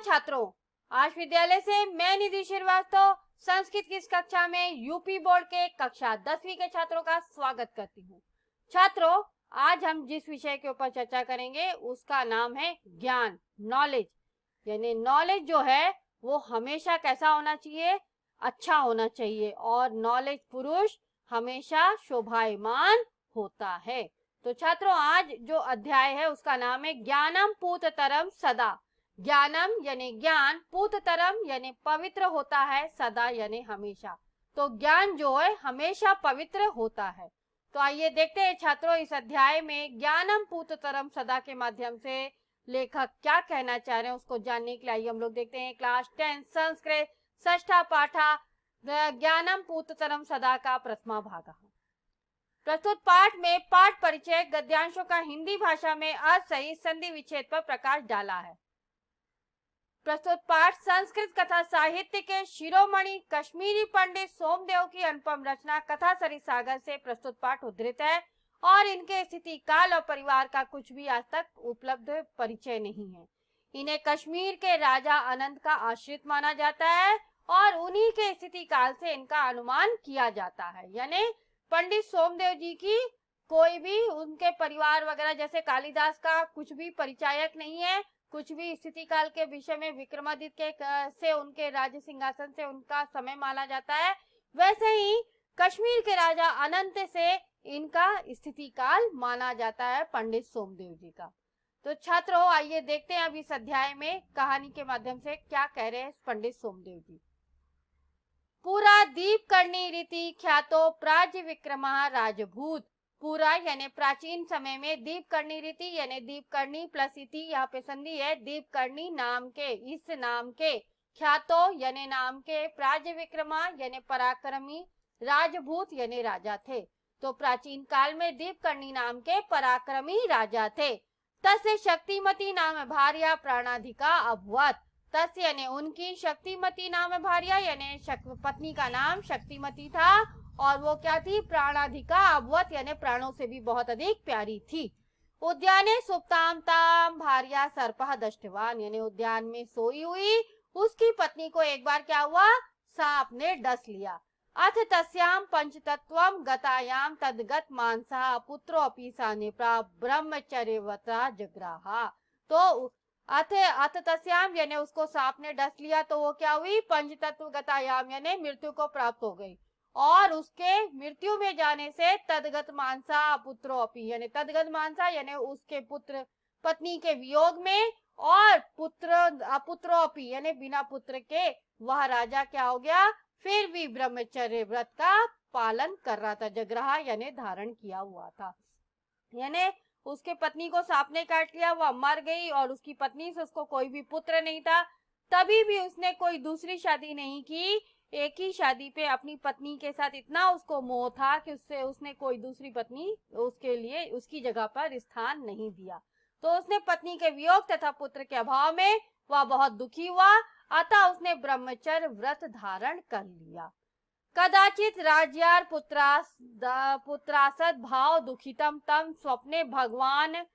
छात्रों, आज विद्यालय से मैं निधि श्रीवास्तव संस्कृत की इस कक्षा में यूपी बोर्ड के कक्षा 10वीं के छात्रों का स्वागत करती हूँ। छात्रों, आज हम जिस विषय के ऊपर चर्चा करेंगे उसका नाम है ज्ञान, नॉलेज। यानी नॉलेज जो है वो हमेशा कैसा होना चाहिए, अच्छा होना चाहिए, और नॉलेज पुरुष हमेशा शोभायमान होता है। तो छात्रों, आज जो अध्याय है उसका नाम है ज्ञानम पूततरम सदा। ज्ञानम यानी ज्ञान, पूततरम यानी पवित्र होता है, सदा यानी हमेशा। तो ज्ञान जो है हमेशा पवित्र होता है। तो आइए देखते हैं छात्रों, इस अध्याय में ज्ञानम पूततरम सदा के माध्यम से लेखक क्या कहना चाह रहे हैं उसको जानने के लिए आइए हम लोग देखते हैं क्लास 10 संस्कृत षष्ठा पाठा ज्ञानम पूततरम सदा का प्रथमा भाग। प्रस्तुत पाठ में पाठ परिचय गद्यांशों का हिंदी भाषा में अर्थ सहित संधि विच्छेद पर प्रकाश डाला है। प्रस्तुत पाठ संस्कृत कथा साहित्य के शिरोमणि कश्मीरी पंडित सोमदेव की अनुपम रचना कथा सरित सागर से प्रस्तुत पाठ उद्धृत है और इनके स्थिति काल और परिवार का कुछ भी आज तक उपलब्ध परिचय नहीं है। इन्हें कश्मीर के राजा अनंत का आश्रित माना जाता है और उन्हीं के स्थिति काल से इनका अनुमान किया जाता है। यानी पंडित सोमदेव जी की कोई भी उनके परिवार वगैरह जैसे कालिदास का कुछ भी परिचायक नहीं है, कुछ भी स्थिति काल के विषय में विक्रमादित्य से उनके राज्य सिंहासन से उनका समय माना जाता है, वैसे ही कश्मीर के राजा अनंत से इनका स्थिति काल माना जाता है पंडित सोमदेव जी का। तो छात्रों, आइए देखते हैं अब इस अध्याय में कहानी के माध्यम से क्या कह रहे हैं पंडित सोमदेव जी। पूरा दीप करनी रीति ख्यातो प्राज्य विक्रमा राजभूत। पूरा यानी प्राचीन समय में, दीप करनी रीति यानी दीप करनी प्लस इति यहाँ पे संधि है, दीप करनी नाम के, इस नाम के, ख्यातो यानी नाम के, प्राज्य विक्रमा यानी पराक्रमी, राजभूत यानी राजा थे। तो प्राचीन काल में दीप करनी नाम के पराक्रमी राजा थे। तस्य शक्तिमती नाम भार्या प्राणाधिका अभवत। तस्य यानी उनकी, शक्तिमती नाम भार्या यानी पत्नी का नाम शक्तिमती था और वो क्या थी, प्राणाधिका अभवत यानी प्राणों से भी बहुत अधिक प्यारी थी। उद्याने सुप्ताम ताम भार्या सर्पः दष्टवान यानी उद्यान में सोई हुई उसकी पत्नी को एक बार क्या हुआ, सांप ने डस लिया। अथ तस्याम पंचतत्वम गतायाम तदगत मानसा पुत्रो अपि सा निप्रा ब्रह्मचर्यवता जग्राहा। तो अथ तस्याम यानी उसको सांप ने डस लिया तो वो क्या हुई, पंचतत्व गतायाम यानी मृत्यु को प्राप्त हो गई और उसके मृत्यु में जाने से तदगत मानसा पुत्रो अपि यानी तदगत मानसा यानी उसके पुत्र पत्नी के वियोग में और अपुत्रो अपि यानी बिना पुत्र के वह राजा क्या हो गया, फिर भी ब्रह्मचर्य व्रत का पालन कर रहा था, जगरहा यानी धारण किया हुआ था। यानी उसके पत्नी को सांप ने काट लिया, वह मर गई और उसकी पत्नी से उसको कोई भी पुत्र नहीं था, तभी भी उसने कोई दूसरी शादी नहीं की। एक ही शादी पे अपनी पत्नी के साथ इतना उसको मोह था कि उसने कोई दूसरी पत्नी उसके लिए उसकी जगह पर स्थान नहीं दिया। तो उसने पत्नी के वियोग तथा पुत्र के अभाव में वह बहुत दुखी हुआ, अतः उसने ब्रह्मचर्य व्रत धारण कर लिया। कदाचित राज्यार पुत्रासद भाव दुखितम तम स्वप्ने भगवान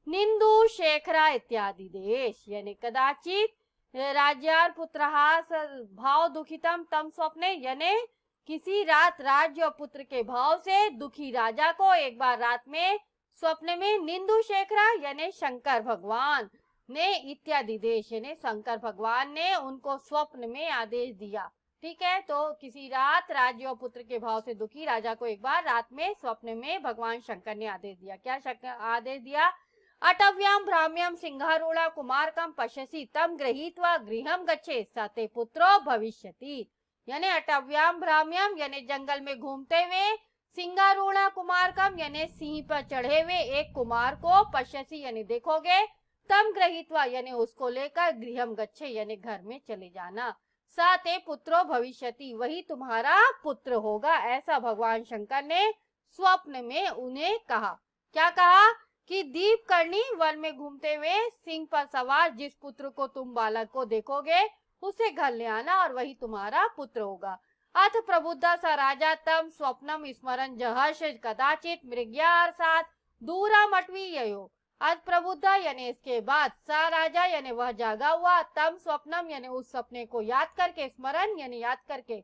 निंदु शेखरा इत्यादि देश। यानी कदाचित राज्यार पुत्रहास भाव दुखितम तम स्वप्ने यानी किसी रात राज्य और पुत्र के भाव से दुखी राजा को एक बार रात में स्वप्न में निंदु शेखरा यानी शंकर भगवान ने इत्यादि देश यानी शंकर भगवान ने उनको स्वप्न में आदेश दिया। ठीक है, तो किसी रात राज्य और पुत्र के भाव से दुखी राजा को एक बार रात में स्वप्न में भगवान शंकर ने आदेश दिया। क्या आदेश दिया, अटव्याम भ्राम्यम सिंहारूढ़ा कुमारकम पश्यसि तम गृहीत्वा गृहम गच्छे सते पुत्रो भविष्यति। यानी अटव्याम भ्राम्यम यानी जंगल में घूमते हुए, सिंहारूढ़ा कुमारकम यानी सिंह पर चढ़े हुए एक कुमार को, पश्यसि यानी देखोगे, तम गृहीत्वा यानी उसको लेकर, गृहम गच्छे यानी घर में चले जाना, साते पुत्रो भविष्यति वही तुम्हारा पुत्र होगा। ऐसा भगवान शंकर ने स्वप्न में उन्हें कहा। क्या कहा कि दीप करनी वन में घूमते हुए सिंह पर सवार जिस पुत्र को तुम बालक को देखोगे उसे घर ले आना और वही तुम्हारा पुत्र होगा। अथ प्रबुद्धा स राजा तम स्वप्नम स्मरण जहर्ष कदाचित मृग्यार साथ दूरा मटवी ययो। आज प्रबुद्ध यानी इसके बाद, सा राजा यानी वह जागा हुआ, तम स्वप्नम यानी उस सपने को याद करके, स्मरण यानी याद करके,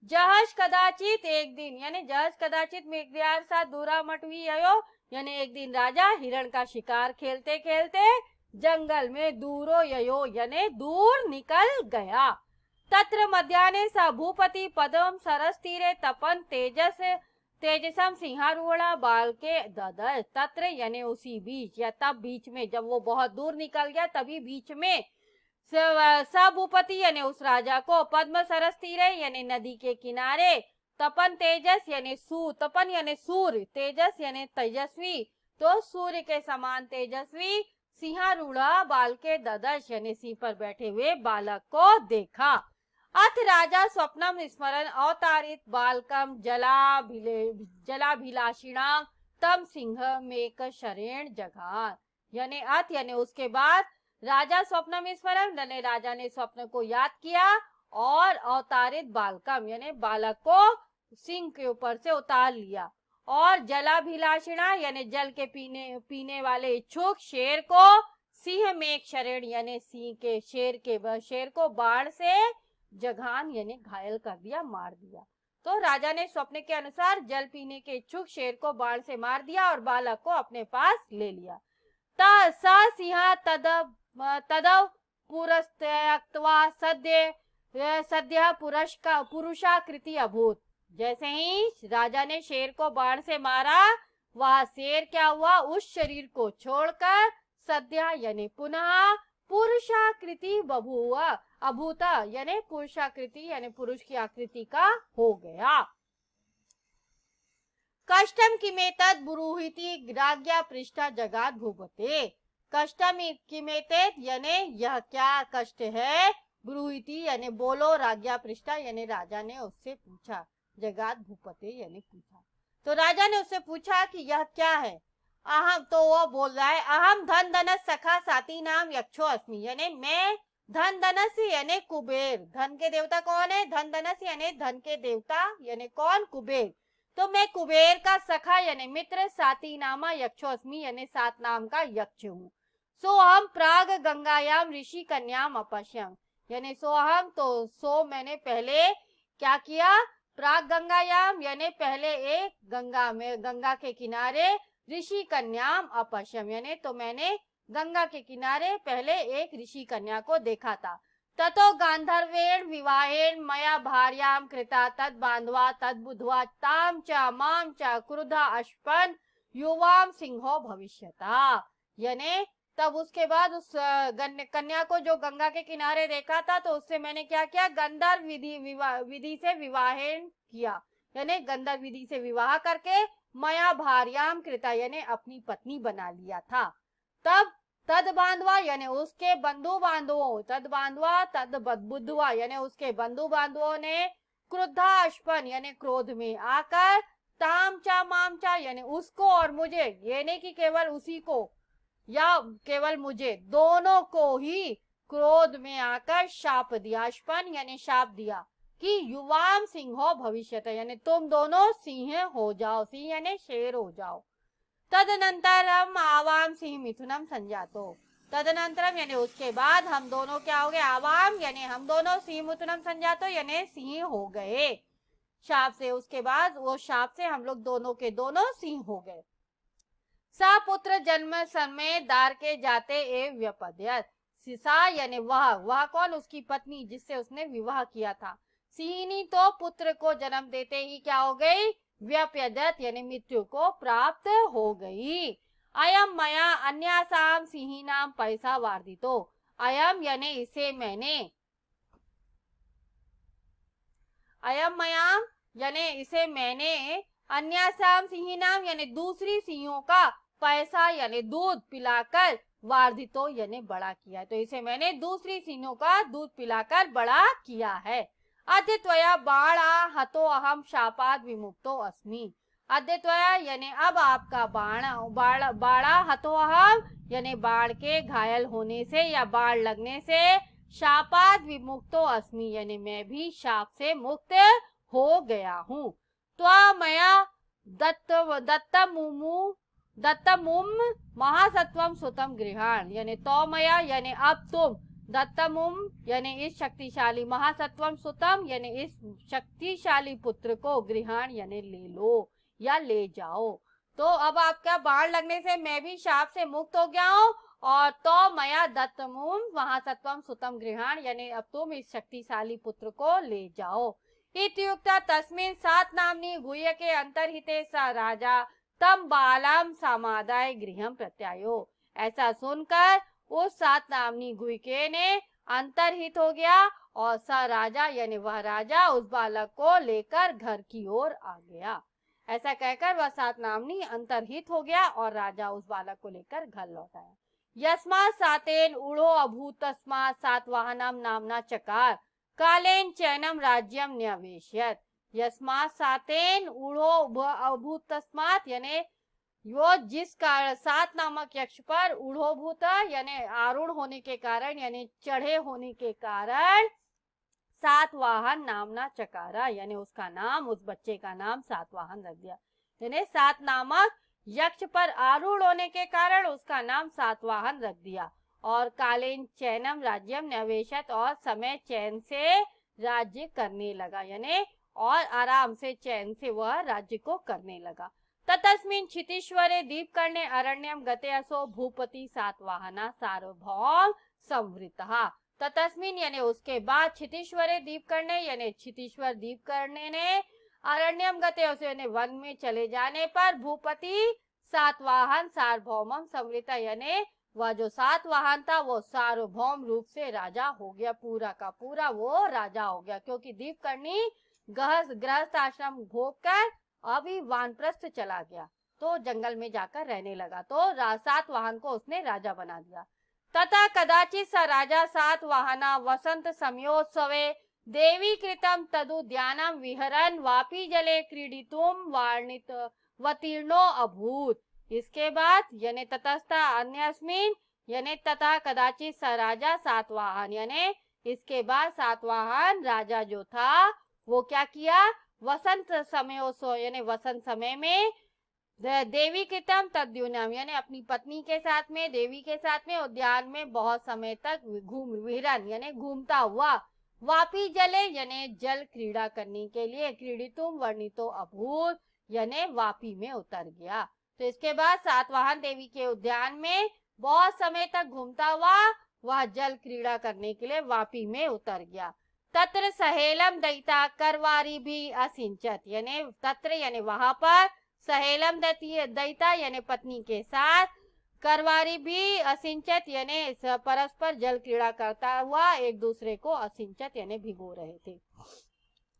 जहज कदाचित एक दिन यानी जहज कदाचित मेघ्यार सा दूरा मटवी आयो यानी एक दिन राजा हिरण का शिकार खेलते खेलते जंगल में दूरो ययो यानी दूर निकल गया। तत्र मध्याह्ने स भूपति पदम सरस तीरे तपन तेजसम सिंहारूढ़ा बाल के ददर। तत्र यानी उसी बीच या तब बीच में, जब वो बहुत दूर निकल गया तभी बीच में भूपति यानी उस राजा को पद्म सरस तीरे यानी नदी के किनारे, तपन तेजस यानी तपन यानी सूर्य, तेजस यानी तेजस्वी, तो सूर्य के समान तेजस्वी, सिंहारूढ़ा बाल के ददर्श यानी सिंह पर बैठे हुए बालक को देखा। अथ राजा स्वप्नम स्मरण अवतारित बालकम जलाभिलाषिणाम तम सिंह मेक शरेण जघार। यानी अथ यानी उसके बाद राजा स्वप्न में स्मरण यानी राजा ने स्वप्न को याद किया और अवतारित बालकम यानी बालक को सिंह के ऊपर से उतार लिया, और जलाभिलाषिणा यानी जल के पीने वाले इच्छुक शेर को सिंह में एक शरेण यानी सिंह के शेर को बाण से जघान यानी घायल कर दिया, मार दिया। तो राजा ने स्वप्न के अनुसार जल पीने के इच्छुक शेर को बाण से मार दिया और बालक को अपने पास ले लिया। सिंह तदव पुरस्त्यक्त्वा सद्य पुरुषाकृति अभूत। जैसे ही राजा ने शेर को बाण से मारा, वह शेर क्या हुआ, उस शरीर को छोड़कर सद्य यानी पुनः पुरुषाकृति बभूव अभूत यानी पुरुषाकृति यानी पुरुष की आकृति का हो गया। कष्टम किमेतद बुरूहिति राज्ञा पृष्ठा जगात भूपते। कष्टम किमेतद यानी यह क्या कष्ट है, ब्रूहिति यानी बोलो, राज्ञा पृष्ठा यानी राजा ने उससे पूछा, जगात भूपते यानी पूछा। तो राजा ने उससे पूछा कि यह क्या है। अहम, तो वो बोल रहा है अहम धन धनस सखा साती नाम यक्षो अस्मि, यानी मैं धन धनस यानी कुबेर। धन के देवता कौन है, धन धनस यानी धन के देवता यानी कौन, कुबेर। तो मैं कुबेर का सखा यानी मित्र, साती नामा यक्षो अस्मि यानी 7 नाम का यक्ष हूँ। सो हम प्राग गंगायाम ऋषि कन्याम अपश्यम, यानी सो हम तो सो मैंने पहले क्या किया, प्राग गंगायाम यानी पहले एक गंगा के किनारे, ऋषि कन्याम अपश्यम यानी तो मैंने गंगा के किनारे पहले एक ऋषि कन्या को देखा था। ततो गांधर्वेण विवाहेण मया भार्याम कृता तद बांधवा तद बुधवा ताम च माम च क्रुधा अश्पन युवाम सिंहो भविष्यता। यानी तब उसके बाद उस कन्या को जो गंगा के किनारे देखा था, तो उससे मैंने क्या किया, गंधर्व विधि से विवाहेण किया, यानी गंधर्व विधि से विवाह करके मया भार्याम कृता यानी अपनी पत्नी बना लिया था। तब तद बांधवा यानी उसके बंधु बांधवों, तद बांधवा तद बुधवा यानी उसके बंधु बांधवों ने क्रुद्धा अश्पन यानी क्रोध में आकर, ताम चा माम चा यानी उसको और मुझे, ये नहीं कि केवल उसी को या केवल मुझे, दोनों को ही क्रोध में आकर शाप दिया। अश्पन यानी शाप दिया कि युवाम सिंहो भविष्यत यानी तुम दोनों सिंह हो जाओ, सिंह यानी शेर हो जाओ। तदनंतरम आवाम सिंह मिथुनम संजातो, तदनंतरम यानी उसके बाद हम दोनों क्या हो गए, आवाम यानी हम दोनों सिंह मिथुनम संजातो यानी सिंह हो गए शाप से। उसके बाद वो शाप से हम लोग दोनों के दोनों सिंह हो गए। सा पुत्र जन्म समय दार के जाते एवं व्यपद्यत, सा यानी वह कौन, उसकी पत्नी जिससे उसने विवाह किया था। सिंहिनी तो पुत्र को जन्म देते ही क्या हो गई, व्यपद्यत यानी मृत्यु को प्राप्त हो गई। अयम मया अन्यासाम सिंहिनाम पैसा वार्दितो, अयम यानी इसे मैंने, अयम मया यानी इसे मैंने, अन्यासाम सिंहिनाम यानी दूसरी सिंहों का पैसा यानी दूध पिलाकर, वार्धितो यानी बड़ा किया, तो इसे मैंने दूसरी सिंहों का दूध पिलाकर बड़ा किया है। अद्यत्वया बाणा हतो अहम शापाद विमुक्तो अस्मि, अद्यत्वया यानी अब आपका बाणा हतो अहम यानी बाण के घायल होने से या बाण लगने से, शापाद विमुक्तो अस्मि यानी मैं भी शाप से मुक्त हो गया हूँ। त्वा मया दत्त मुमु दत्तमुम महासत्वम सुतम गृहाण, यानी तो मया यानी अब तुम, दत्तमुम यानी इस शक्तिशाली, महासत्वम सुतम यानी इस शक्तिशाली पुत्र को, गृहाण यानी ले लो या ले जाओ। तो अब आपका बाण लगने से मैं भी शाप से मुक्त हो गया हूँ, और तो मया दत्तमुम महासत्वम सुतम गृहाण यानी अब तुम इस शक्तिशाली पुत्र को ले जाओ। इत्युक्त तस्मिन् सात नामनी गुह्यके अंतर्हिते स राजा तम बालम समादाय गृहम प्रत्यायो। ऐसा सुनकर उस सात नामनी गुह्यके ने अंतर्हित हो गया और स राजा यानी वह राजा उस बालक को लेकर घर की ओर आ गया। ऐसा कहकर वह सात नामनी अंतर्हित हो गया और राजा उस बालक को लेकर घर लौट आया। यस्मात् सातेन ऊढ़ो अभूत तस्मात् सातवाहनम नामना चकार कालेन चैनम राज्यम न्यवेशयत्। यस्मात् सातेन ऊढ़ो अभूत तस्मात् यानी वो जिस कारण सात नामक यक्ष पर ऊढ़ोभूत यानी आरूढ़ होने के कारण यानी चढ़े होने के कारण सातवाहन नामना चकारा यानी उसका नाम, उस बच्चे का नाम सातवाहन रख दिया। यानी सात नामक यक्ष पर आरूढ़ होने के कारण उसका नाम सातवाहन रख दिया। और कालीन चैनम राज्यम न्यवेशत, और समय चैन से राज्य करने लगा यानी और आराम से चैन से वह राज्य को करने लगा। ततस्मिन् क्षितीश्वरे दीपकर्णे अरण्यम गते असो भूपति सातवाहना सार्वभौम संवृतः। ततस्मिन् यानी उसके बाद क्षितीश्वरे दीपकर्णे यानी क्षितीश्वर दीपकर्णे ने अरण्यम गते असो यानी वन में चले जाने पर भूपति सातवाहन सार्वभौमम संवृता यानी वह जो सातवाहन था वो सार्वभौम रूप से राजा हो गया, पूरा का पूरा वो राजा हो गया। क्योंकि दीपकर्णी गृहस्थ आश्रम भोग कर अभी वानप्रस्थ चला गया तो जंगल में जाकर रहने लगा, तो सातवाहन को उसने राजा बना दिया। तथा कदाचित स राजा सातवाहना वसंत समयोत्सवे देवी कृतम तदुद्यानम विहरन वापी जले क्रीडितुम वार्णित वतीर्णो अभूत। इसके बाद यानी ततस्था अन्यस्मिन यानी तथा कदाचित स राजा सातवाहन यानी इसके बाद सातवाहन राजा जो था वो क्या किया, वसंत समयोत्सव यानी वसंत समय में देवी कृतम तद्युनम यानी अपनी पत्नी के साथ में, देवी के साथ में उद्यान में बहुत समय तक विहरन यानी घूमता हुआ, वापी जले यानी जल क्रीड़ा करने के लिए, क्रीडितुम वर्णितो अभूत यानी वापी में उतर गया। तो इसके बाद सातवाहन देवी के उद्यान में बहुत समय तक घूमता हुआ वह जल क्रीड़ा करने के लिए वापी में उतर गया। तत्र सहेलम दैता करवारी भी असिंचत यानी तत्र यानी वहां पर, सहेलम दैता यानी पत्नी के साथ, करवारी भी असिंचत यानी परस्पर जल क्रीड़ा करता हुआ एक दूसरे को असिंचत यानी भिगो रहे थे,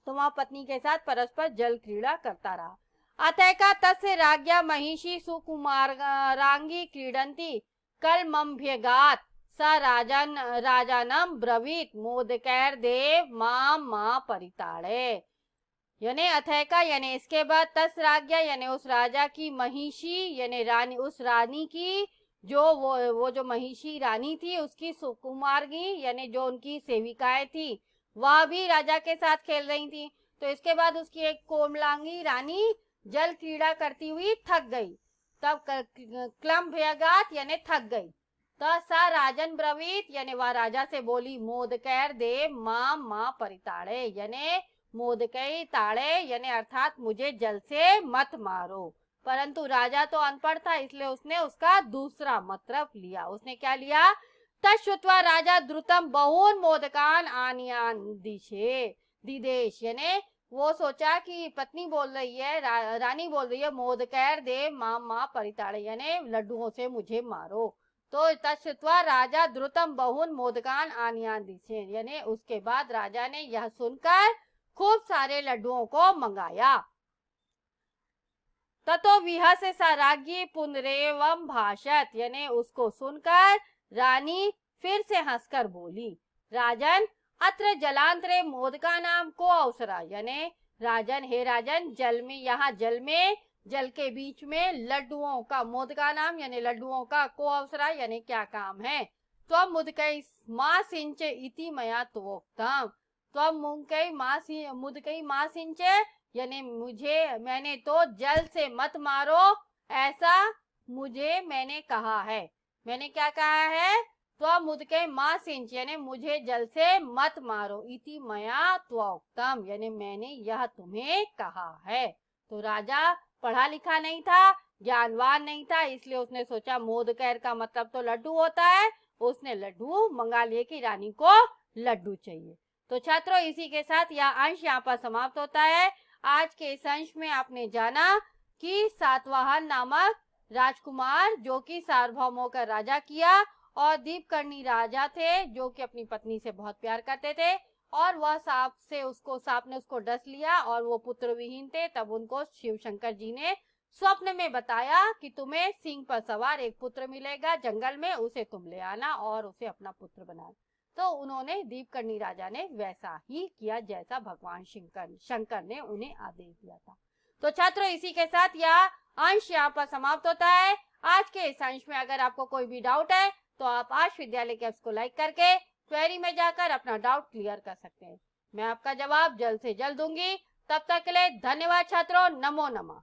तो वहां पत्नी के साथ परस्पर जल क्रीड़ा करता रहा। अतैका तस्य राज्ञा महिषी सुकुमारांगी क्रीडंती कलमभ्यगात स राजानम ब्रवीत मोदकैर देव मां परिताड़े। यानी अथैका यानी इसके बाद तस राज्ञा यानी उस राजा की महिषी यानी रानी, उस रानी की जो वो जो महिषी रानी थी उसकी सुकुमारगी यानी जो उनकी सेविकाएं थी वह भी राजा के साथ खेल रही थी। तो इसके बाद उसकी एक कोमलांगी रानी जल क्रीड़ा करती हुई थक गई, तब क्लम्भ्यगात यानी थक गई, तो सा राजन ब्रवीत यानी वह राजा से बोली मोदकैर देव मां परिताड़े यानी मोदकई ताड़े यानी अर्थात मुझे जल से मत मारो। परंतु राजा तो अनपढ़ था इसलिए उसने उसका दूसरा मतलब लिया। उसने क्या लिया, तश्रुत्वा राजा द्रुतम बहुन मोदकान आनियान दिदेश यानी वो सोचा कि पत्नी बोल रही है, रानी बोल रही है मोदकैर देव मां परिताड़े यानी लड्डुओं से मुझे मारो। तो तश्रुत्वा राजा द्रुतम बहुन मोदकान आनियान दिशे यानी उसके बाद राजा ने यह सुनकर खूब सारे लड्डुओं को मंगाया। ततो विहस स राज्ञी पुनरेवम भाषत यानी उसको सुनकर रानी फिर से हंसकर बोली, राजन अत्र जलांतरे मोदका नाम को अवसरा यानी राजन हे राजन जल में, यहाँ जल में, जल के बीच में लड्डुओं का, मोदका नाम यानी लड्डुओं का, को अवसरा यानी क्या काम है। त्वम मुदकई मां सिंच इति मया त्वोक्तम, त्वम मुदकई मां सिंचे यानी मैंने तो जल से मत मारो ऐसा मुझे मैंने कहा है। मैंने क्या कहा है? त्वमुदके मा सिंच, यानी मुझे जल से मत मारो। इति मया त्वोक्तम, यानी मैंने यह तुम्हें कहा है। तो राजा पढ़ा लिखा नहीं था, ज्ञानवान नहीं था, इसलिए उसने सोचा मोदकैर का मतलब तो लड्डू होता है। उसने लड्डू मंगा लिए कि रानी को लड्डू चाहिए। तो छात्रों, इसी के साथ यह अंश यहाँ पर समाप्त होता है। आज के इस अंश में आपने जाना कि सातवाहन नामक राजकुमार जो कि सार्वभौमों का राजा किया, और दीपकर्णी राजा थे जो कि अपनी पत्नी से बहुत प्यार करते थे, और वह सांप ने उसको डस लिया और वो पुत्र विहीन थे। तब उनको शिव शंकर जी ने स्वप्न में बताया कि तुम्हें सिंह पर सवार एक पुत्र मिलेगा जंगल में, उसे तुम ले आना और उसे अपना पुत्र बनाना। तो उन्होंने, दीपकर्णी राजा ने वैसा ही किया जैसा भगवान शंकर ने उन्हें आदेश दिया था। तो छात्रों, इसी के साथ यह अंश यहाँ पर समाप्त होता है। आज के इस अंश में अगर आपको कोई भी डाउट है तो आप आश विद्यालय के ऐप्स को लाइक करके क्वेरी में जाकर अपना डाउट क्लियर कर सकते हैं। मैं आपका जवाब जल्द से जल्द दूंगी। तब तक के लिए धन्यवाद छात्रों। नमो नमः।